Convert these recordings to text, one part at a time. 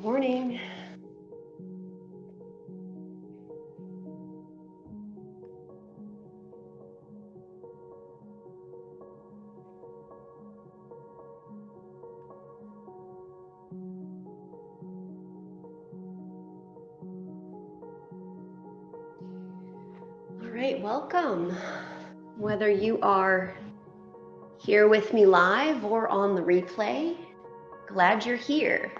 Morning. All right, welcome. Whether you are here with me live or on the replay, glad you're here.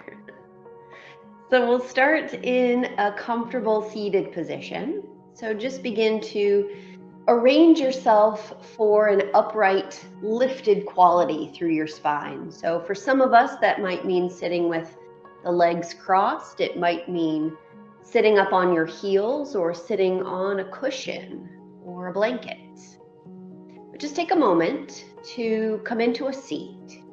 So we'll start in a comfortable seated position. So just begin to arrange yourself for an upright, lifted quality through your spine. So for some of us, that might mean sitting with the legs crossed. It might mean sitting up on your heels or sitting on a cushion or a blanket. But just take a moment to come into a seat.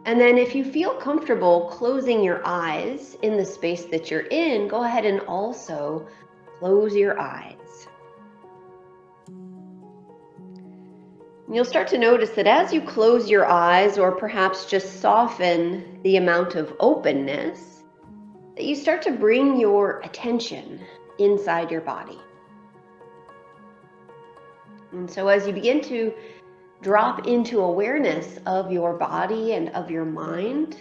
And then if you feel comfortable closing your eyes in the space that you're in, go ahead and also close your eyes. You'll start to notice that as you close your eyes, or perhaps just soften the amount of openness, that you start to bring your attention inside your body. And so as you begin to drop into awareness of your body and of your mind,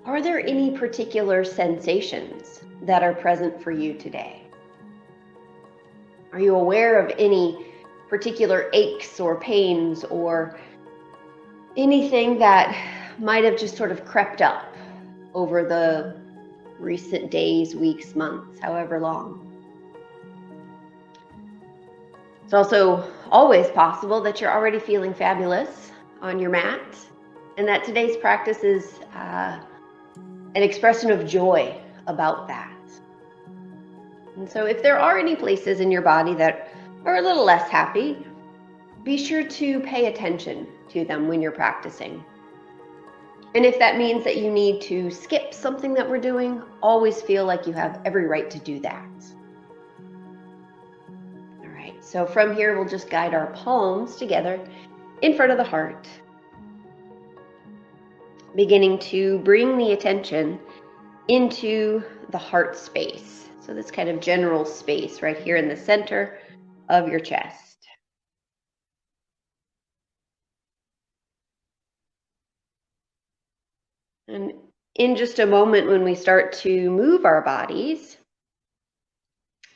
are there any particular sensations that are present for you today? Are you aware of any particular aches or pains or anything that might have just sort of crept up over the recent days, weeks, months, however long? It's also always possible that you're already feeling fabulous on your mat, and that today's practice is an expression of joy about that. And so if there are any places in your body that are a little less happy, be sure to pay attention to them when you're practicing. And if that means that you need to skip something that we're doing, always feel like you have every right to do that. All right, so from here, we'll just guide our palms together in front of the heart, beginning to bring the attention into the heart space. So this kind of general space right here in the center of your chest. And in just a moment, when we start to move our bodies,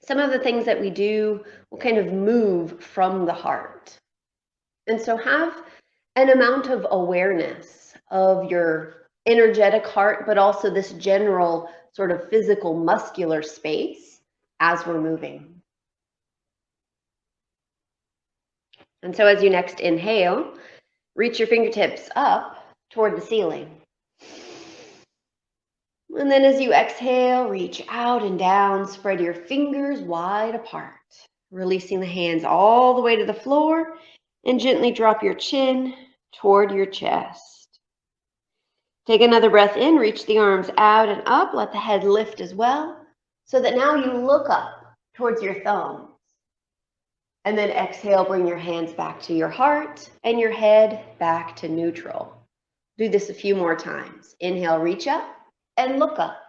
some of the things that we do will kind of move from the heart. And so have an amount of awareness of your energetic heart, but also this general sort of physical muscular space as we're moving. And so as you next inhale, reach your fingertips up toward the ceiling. And then as you exhale, reach out and down, spread your fingers wide apart, releasing the hands all the way to the floor, and gently drop your chin toward your chest. Take another breath in, reach the arms out and up, let the head lift as well, so that now you look up towards your thumbs. And then exhale, bring your hands back to your heart and your head back to neutral. Do this a few more times. Inhale, reach up and look up.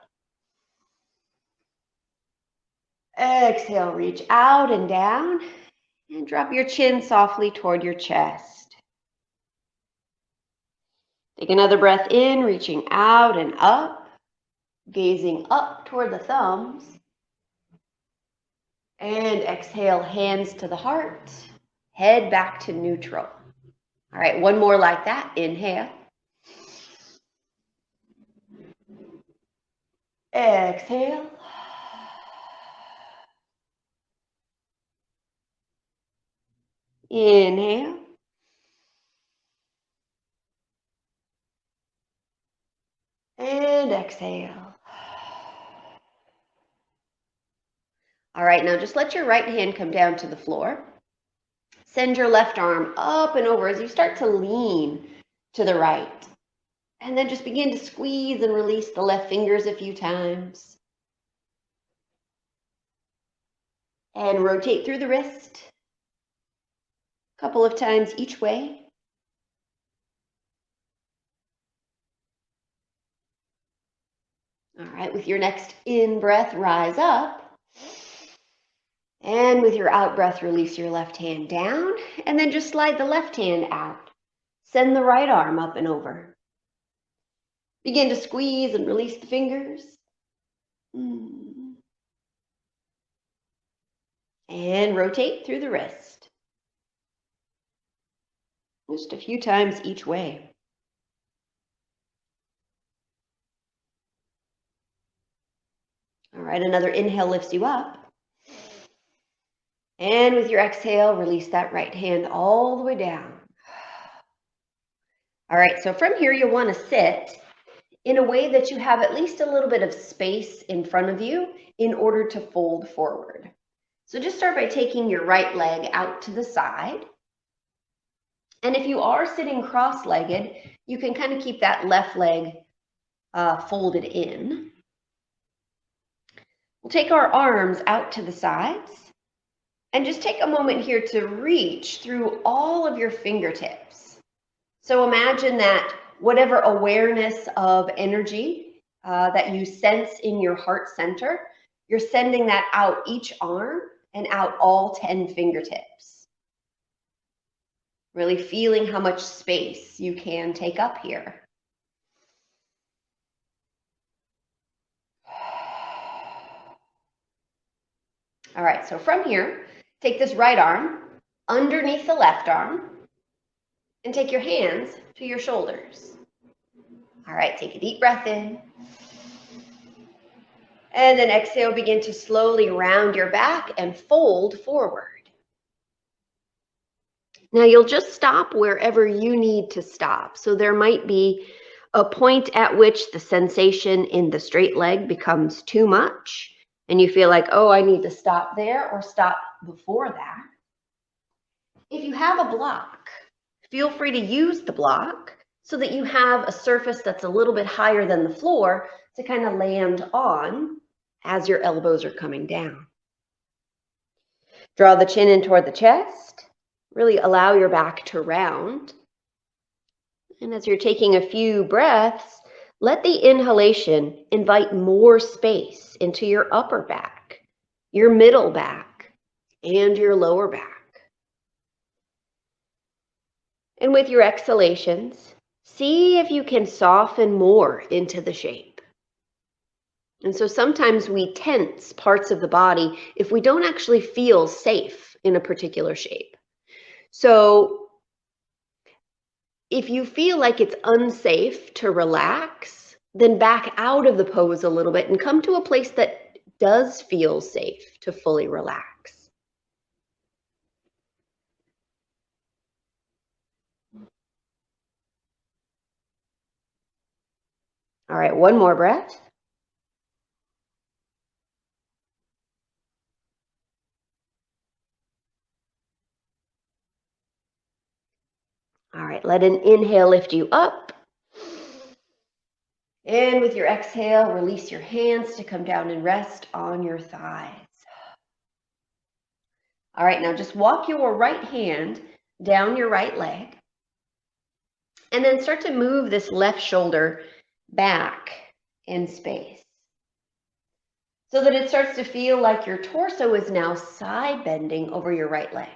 Exhale, reach out and down, and drop your chin softly toward your chest. Take another breath in, reaching out and up, gazing up toward the thumbs. And exhale, hands to the heart, head back to neutral. All right, one more like that. Inhale. Exhale. Inhale. And exhale. All right, now just let your right hand come down to the floor. Send your left arm up and over as you start to lean to the right. And then just begin to squeeze and release the left fingers a few times. And rotate through the wrist a couple of times each way. All right, with your next in-breath, rise up. And with your out-breath, release your left hand down. And then just slide the left hand out. Send the right arm up and over. Begin to squeeze and release the fingers. And rotate through the wrist. Just a few times each way. All right, another inhale lifts you up. And with your exhale, release that right hand all the way down. All right, so from here, you'll want to sit in a way that you have at least a little bit of space in front of you in order to fold forward. So just start by taking your right leg out to the side. And if you are sitting cross-legged, you can kind of keep that left leg folded in. We'll take our arms out to the sides and just take a moment here to reach through all of your fingertips. So imagine that whatever awareness of energy that you sense in your heart center, you're sending that out each arm and out all 10 fingertips. Really feeling how much space you can take up here. All right, so from here, take this right arm underneath the left arm and take your hands to your shoulders. All right, take a deep breath in. And then exhale, begin to slowly round your back and fold forward. Now you'll just stop wherever you need to stop. So there might be a point at which the sensation in the straight leg becomes too much and you feel like, oh, I need to stop there or stop before that. If you have a block, feel free to use the block so that you have a surface that's a little bit higher than the floor to kind of land on as your elbows are coming down. Draw the chin in toward the chest. Really allow your back to round. And as you're taking a few breaths, let the inhalation invite more space into your upper back, your middle back, and your lower back. And with your exhalations, see if you can soften more into the shape. And so sometimes we tense parts of the body if we don't actually feel safe in a particular shape. So if you feel like it's unsafe to relax, then back out of the pose a little bit and come to a place that does feel safe to fully relax. All right, one more breath. All right, let an inhale lift you up. And with your exhale, release your hands to come down and rest on your thighs. All right, now just walk your right hand down your right leg. And then start to move this left shoulder back in space so that it starts to feel like your torso is now side bending over your right leg.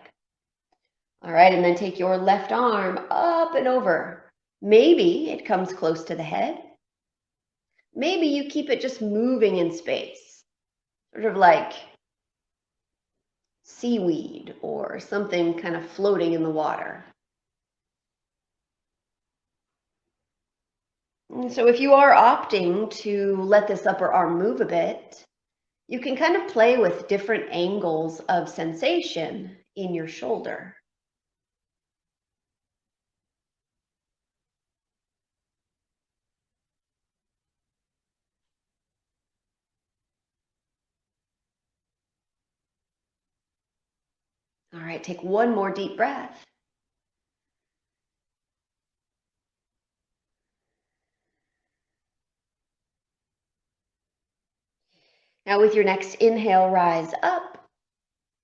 All right, and then take your left arm up and over. Maybe it comes close to the head. Maybe you keep it just moving in space, sort of like seaweed or something kind of floating in the water. And so if you are opting to let this upper arm move a bit, you can kind of play with different angles of sensation in your shoulder. All right, take one more deep breath. Now with your next inhale, rise up.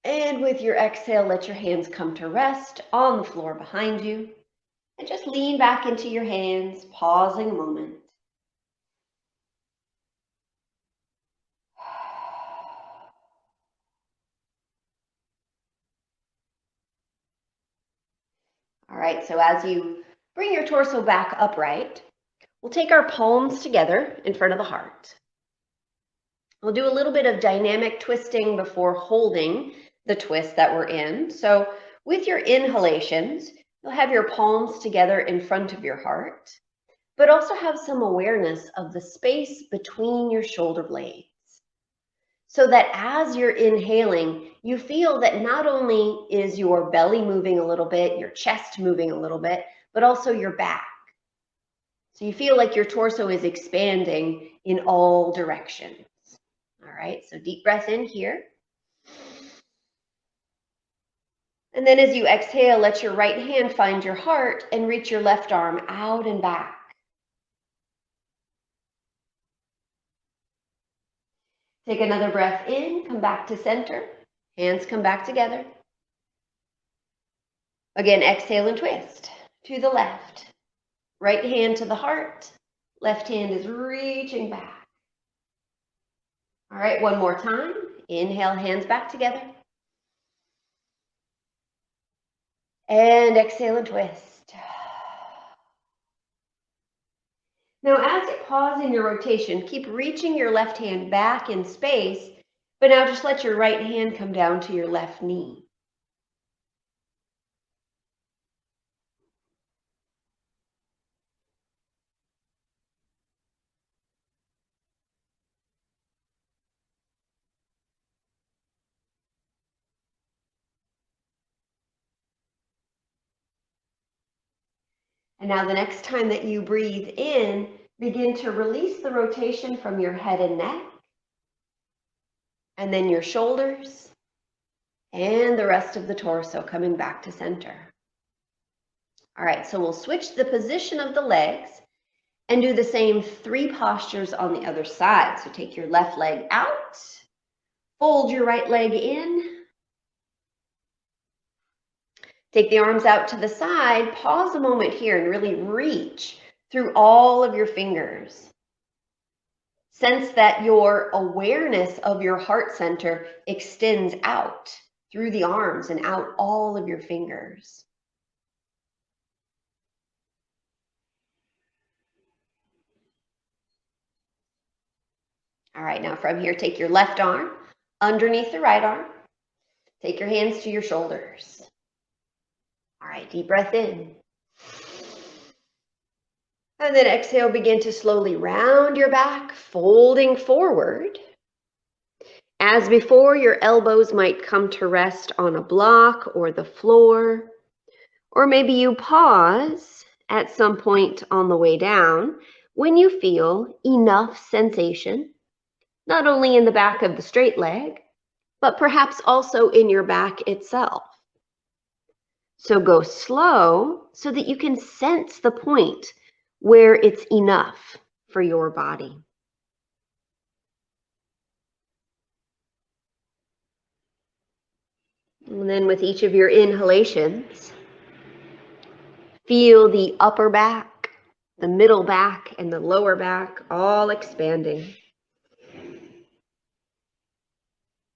And with your exhale, let your hands come to rest on the floor behind you. And just lean back into your hands, pausing a moment. All right, so as you bring your torso back upright, we'll take our palms together in front of the heart. We'll do a little bit of dynamic twisting before holding the twist that we're in. So with your inhalations, you'll have your palms together in front of your heart, but also have some awareness of the space between your shoulder blades. So that as you're inhaling, you feel that not only is your belly moving a little bit, your chest moving a little bit, but also your back. So you feel like your torso is expanding in all directions. All right, so deep breath in here. And then as you exhale, let your right hand find your heart and reach your left arm out and back. Take another breath in, come back to center. Hands come back together. Again, exhale and twist to the left. Right hand to the heart. Left hand is reaching back. All right, one more time. Inhale, hands back together. And exhale and twist. Now, as you pause in your rotation, keep reaching your left hand back in space, but now just let your right hand come down to your left knee. And now the next time that you breathe in, begin to release the rotation from your head and neck, and then your shoulders, and the rest of the torso coming back to center. All right, so we'll switch the position of the legs and do the same 3 postures on the other side. So take your left leg out, fold your right leg in, take the arms out to the side, pause a moment here and really reach through all of your fingers. Sense that your awareness of your heart center extends out through the arms and out all of your fingers. All right, now from here, take your left arm underneath the right arm. Take your hands to your shoulders. All right, deep breath in. And then exhale, begin to slowly round your back, folding forward. As before, your elbows might come to rest on a block or the floor, or maybe you pause at some point on the way down when you feel enough sensation, not only in the back of the straight leg, but perhaps also in your back itself. So go slow so that you can sense the point where it's enough for your body. And then with each of your inhalations, feel the upper back, the middle back, and the lower back all expanding.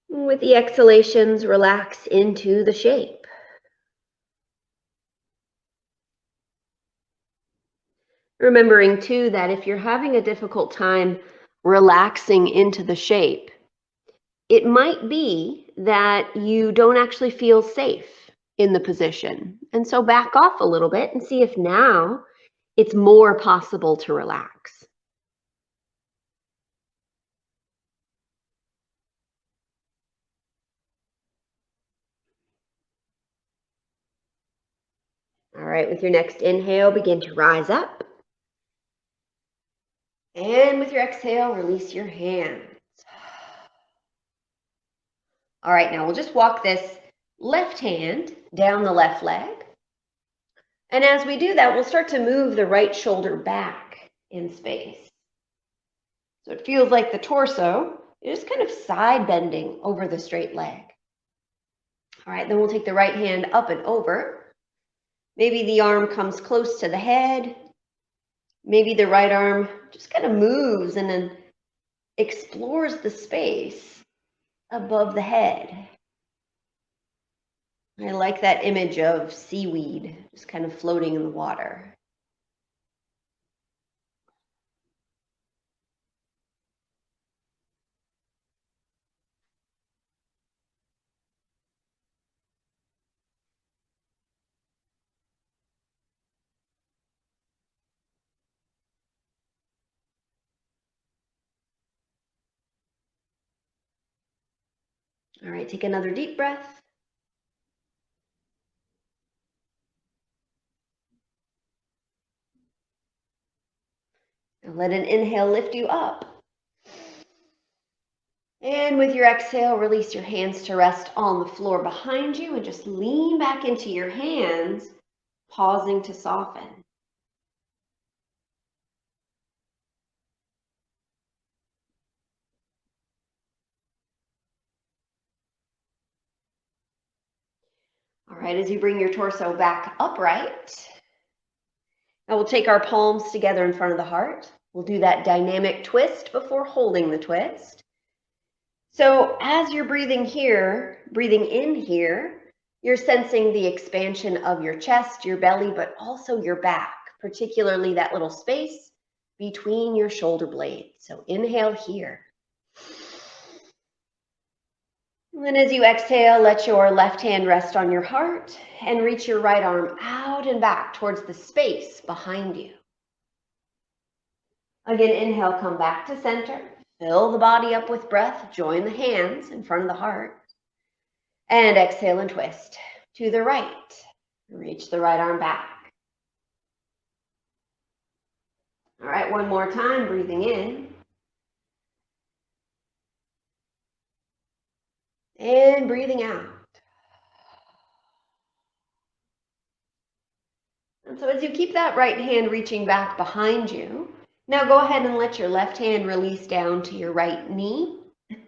With the exhalations, relax into the shape. Remembering too that if you're having a difficult time relaxing into the shape, it might be that you don't actually feel safe in the position. And so back off a little bit and see if now it's more possible to relax. All right, with your next inhale, begin to rise up. And with your exhale, release your hands. All right, now we'll just walk this left hand down the left leg. And as we do that, we'll start to move the right shoulder back in space. So it feels like the torso is kind of side bending over the straight leg. All right, then we'll take the right hand up and over. Maybe the arm comes close to the head. Maybe the right arm just kind of moves and then explores the space above the head. I like that image of seaweed just kind of floating in the water. All right, take another deep breath. And let an inhale lift you up. And with your exhale, release your hands to rest on the floor behind you and just lean back into your hands, pausing to soften. All right, as you bring your torso back upright, now we'll take our palms together in front of the heart. We'll do that dynamic twist before holding the twist. So as you're breathing in here, you're sensing the expansion of your chest, your belly, but also your back, particularly that little space between your shoulder blades. So inhale here. And then as you exhale, let your left hand rest on your heart and reach your right arm out and back towards the space behind you. Again, inhale, come back to center. Fill the body up with breath. Join the hands in front of the heart. And exhale and twist to the right. Reach the right arm back. All right, one more time, breathing in. And breathing out. And so as you keep that right hand reaching back behind you, now go ahead and let your left hand release down to your right knee.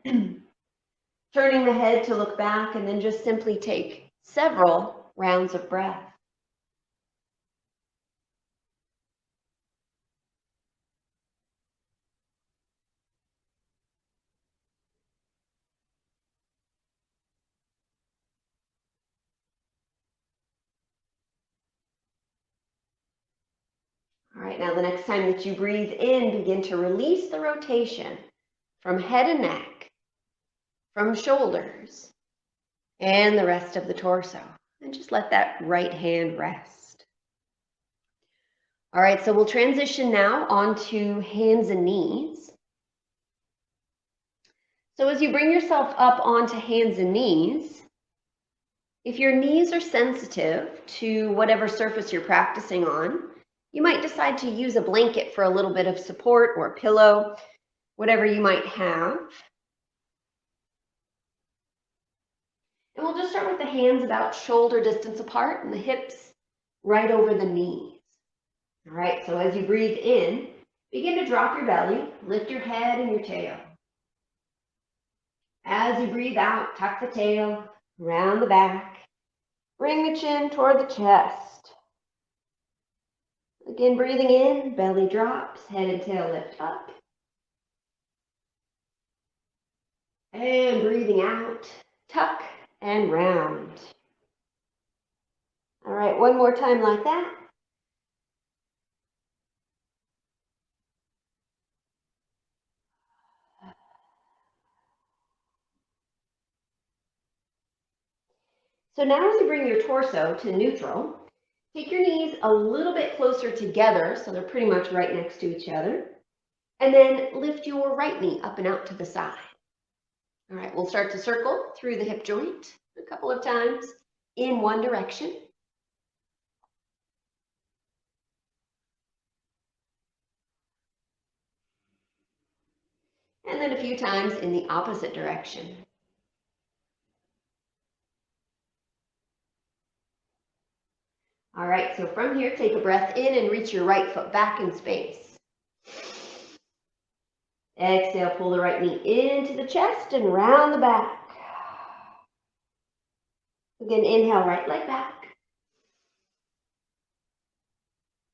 Turning the head to look back, and then just simply take several rounds of breath. All right, now the next time that you breathe in, begin to release the rotation from head and neck, from shoulders, and the rest of the torso. And just let that right hand rest. All right, so we'll transition now onto hands and knees. So as you bring yourself up onto hands and knees, if your knees are sensitive to whatever surface you're practicing on, you might decide to use a blanket for a little bit of support, or a pillow, whatever you might have. And we'll just start with the hands about shoulder distance apart and the hips right over the knees. All right, so as you breathe in, begin to drop your belly, lift your head and your tail. As you breathe out, tuck the tail around the back. Bring the chin toward the chest. Again, breathing in, belly drops, head and tail lift up. And breathing out, tuck and round. All right, one more time like that. So now as you bring your torso to neutral, take your knees a little bit closer together so they're pretty much right next to each other. And then lift your right knee up and out to the side. All right, we'll start to circle through the hip joint a couple of times in one direction. And then a few times in the opposite direction. All right, so from here, take a breath in and reach your right foot back in space. Exhale, pull the right knee into the chest and round the back. Again, inhale, right leg back.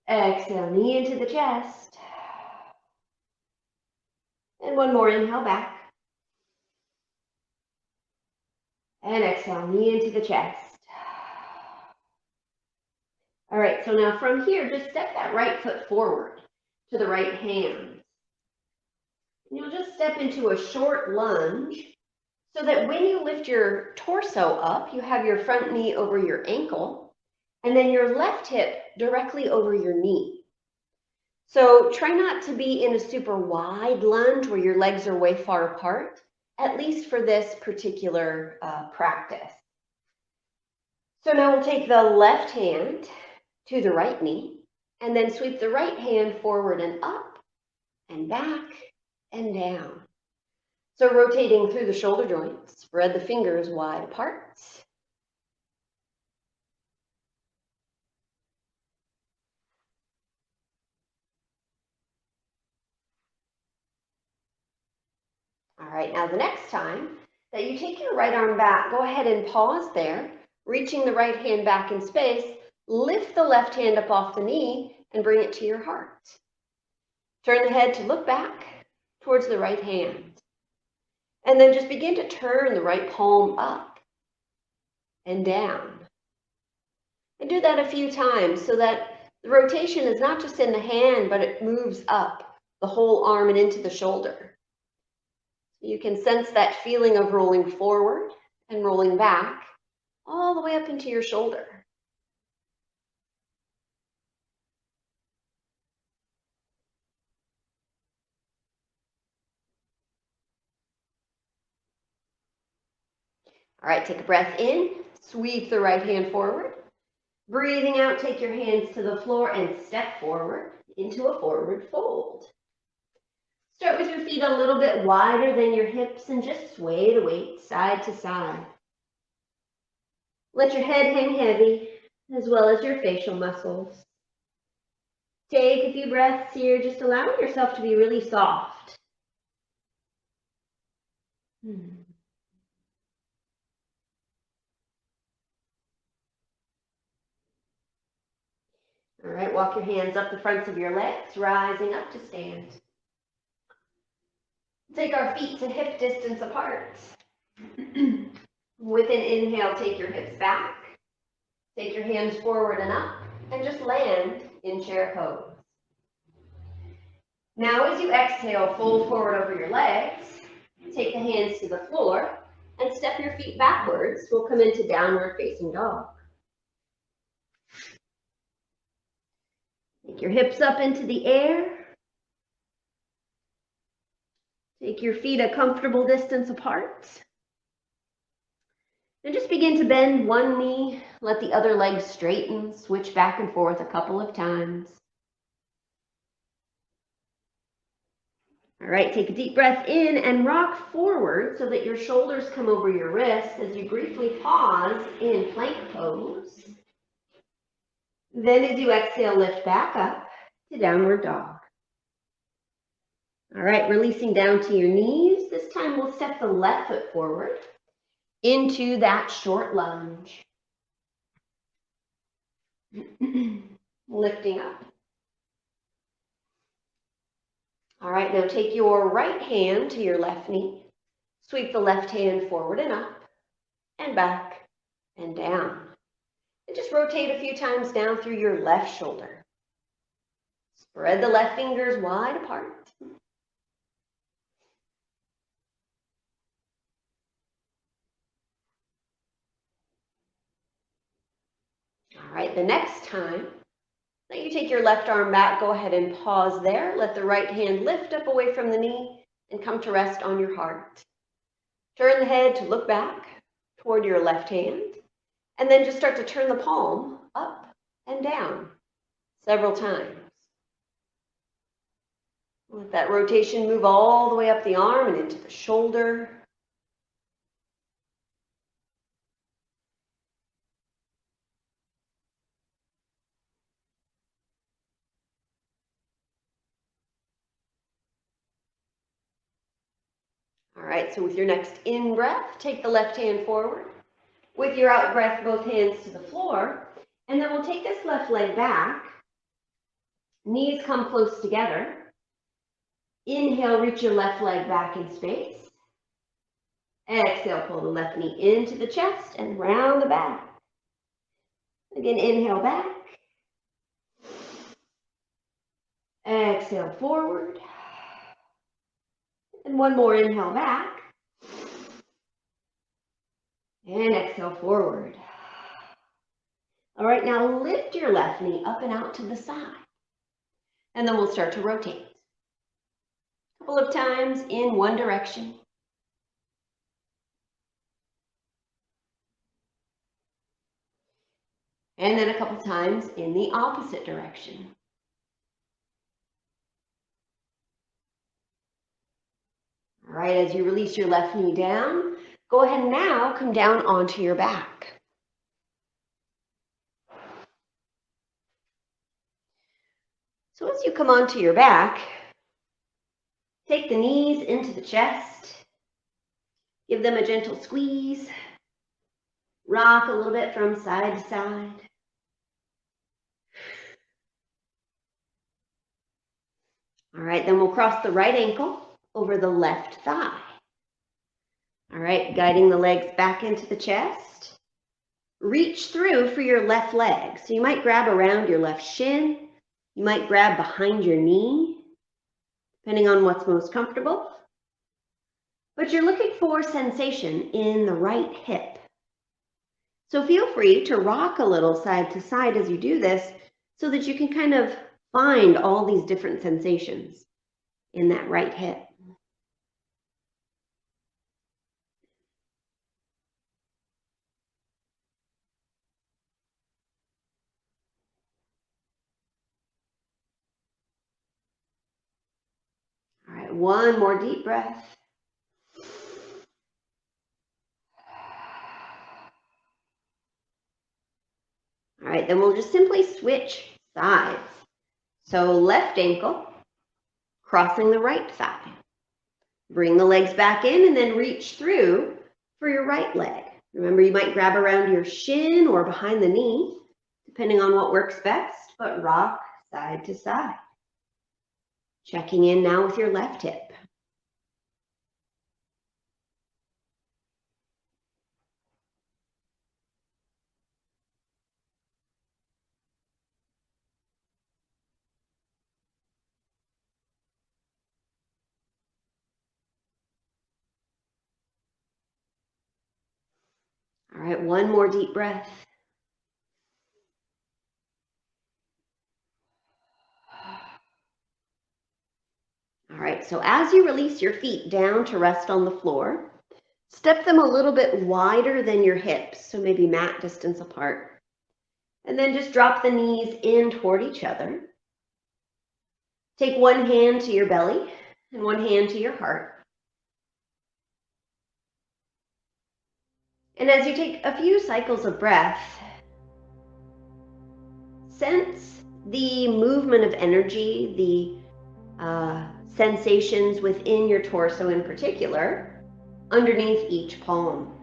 Exhale, knee into the chest. And one more, inhale back. And exhale, knee into the chest. All right, so now from here, just step that right foot forward to the right hand. And you'll just step into a short lunge so that when you lift your torso up, you have your front knee over your ankle and then your left hip directly over your knee. So try not to be in a super wide lunge where your legs are way far apart, at least for this particular practice. So now we'll take the left hand to the right knee and then sweep the right hand forward and up and back and down. So rotating through the shoulder joints, spread the fingers wide apart. All right, now the next time that you take your right arm back, go ahead and pause there, reaching the right hand back in space, lift the left hand up off the knee and bring it to your heart. Turn the head to look back towards the right hand. And then just begin to turn the right palm up and down. And do that a few times so that the rotation is not just in the hand, but it moves up the whole arm and into the shoulder. You can sense that feeling of rolling forward and rolling back all the way up into your shoulder. All right, take a breath in, sweep the right hand forward. Breathing out, take your hands to the floor and step forward into a forward fold. Start with your feet a little bit wider than your hips and just sway the weight side to side. Let your head hang heavy, as well as your facial muscles. Take a few breaths here, just allowing yourself to be really soft. All right, walk your hands up the fronts of your legs, rising up to stand. Take our feet to hip distance apart. With an inhale, take your hips back. Take your hands forward and up, and just land in chair pose. Now as you exhale, fold forward over your legs. Take the hands to the floor, and step your feet backwards. We'll come into downward facing dog. Take your hips up into the air. Take your feet a comfortable distance apart. And just begin to bend one knee, let the other leg straighten, switch back and forth a couple of times. All right, take a deep breath in and rock forward so that your shoulders come over your wrists as you briefly pause in plank pose. Then as you exhale, lift back up to downward dog. All right, releasing down to your knees. This time we'll step the left foot forward into that short lunge. Lifting up. All right, now take your right hand to your left knee. Sweep the left hand forward and up and back and down. And just rotate a few times down through your left shoulder. Spread the left fingers wide apart. All right, the next time that you take your left arm back, go ahead and pause there. Let the right hand lift up away from the knee and come to rest on your heart. Turn the head to look back toward your left hand, and then just start to turn the palm up and down several times. Let that rotation move all the way up the arm and into the shoulder. All right, so with your next in-breath, take the left hand forward. With your out-breath, both hands to the floor. And then we'll take this left leg back. Knees come close together. Inhale, reach your left leg back in space. Exhale, pull the left knee into the chest and round the back. Again, inhale back. exhale forward. And one more inhale back. And exhale forward. All right, now lift your left knee up and out to the side. And then we'll start to rotate. A couple of times in one direction. And then a couple times in the opposite direction. All right, as you release your left knee down, go ahead and now come down onto your back. So as you come onto your back, take the knees into the chest, give them a gentle squeeze, rock a little bit from side to side. All right, then we'll cross the right ankle over the left thigh. All right, guiding the legs back into the chest. Reach through for your left leg. So you might grab around your left shin. You might grab behind your knee, depending on what's most comfortable. But you're looking for sensation in the right hip. So feel free to rock a little side to side as you do this so that you can kind of find all these different sensations in that right hip. All right, one more deep breath. All right, then we'll just simply switch sides. So left ankle, crossing the right thigh. Bring the legs back in and then reach through for your right leg. Remember, you might grab around your shin or behind the knee, depending on what works best, but rock side to side. Checking in now with your left hip. All right, one more deep breath. All right, so as you release your feet down to rest on the floor, step them a little bit wider than your hips, so maybe mat distance apart. And then just drop the knees in toward each other. Take one hand to your belly and one hand to your heart. And as you take a few cycles of breath, sense the movement of energy, the sensations within your torso in particular, underneath each palm.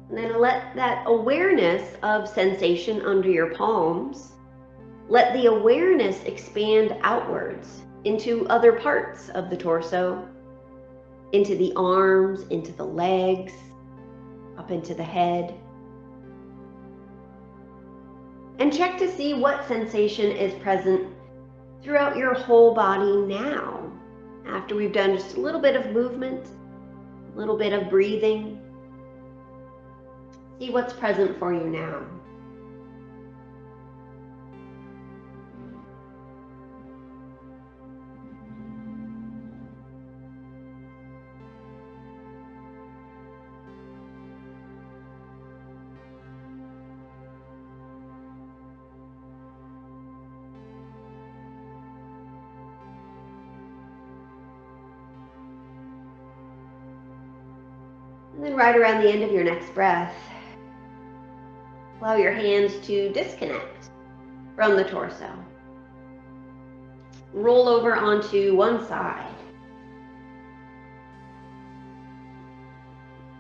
And then let that awareness of sensation under your palms, let the awareness expand outwards into other parts of the torso, into the arms, into the legs, up into the head. And check to see what sensation is present throughout your whole body now, after we've done just a little bit of movement, a little bit of breathing. See what's present for you now. And then right around the end of your next breath, allow your hands to disconnect from the torso. Roll over onto one side.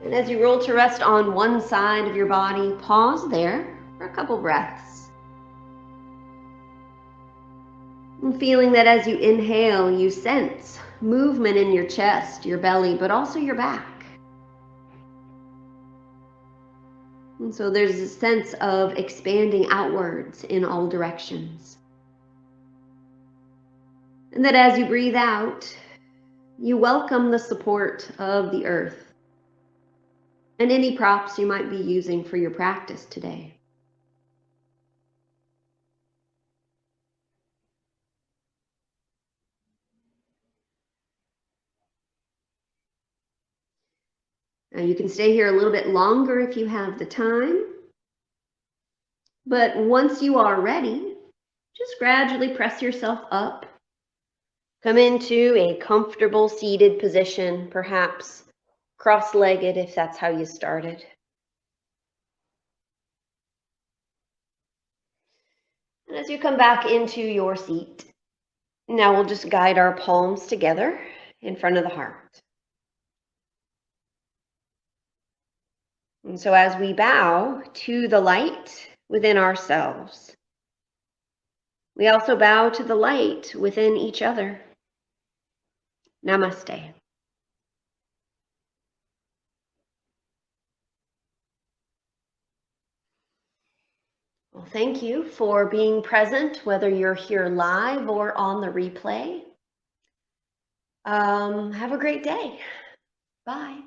And as you roll to rest on one side of your body, pause there for a couple breaths. And feeling that as you inhale, you sense movement in your chest, your belly, but also your back. And so there's a sense of expanding outwards in all directions. And that as you breathe out, you welcome the support of the earth and any props you might be using for your practice today. Now you can stay here a little bit longer if you have the time, but once you are ready, just gradually press yourself up. Come into a comfortable seated position, perhaps cross-legged if that's how you started. And as you come back into your seat, now we'll just guide our palms together in front of the heart. And so as we bow to the light within ourselves, we also bow to the light within each other. Namaste. Well, thank you for being present, whether you're here live or on the replay. Have a great day. Bye.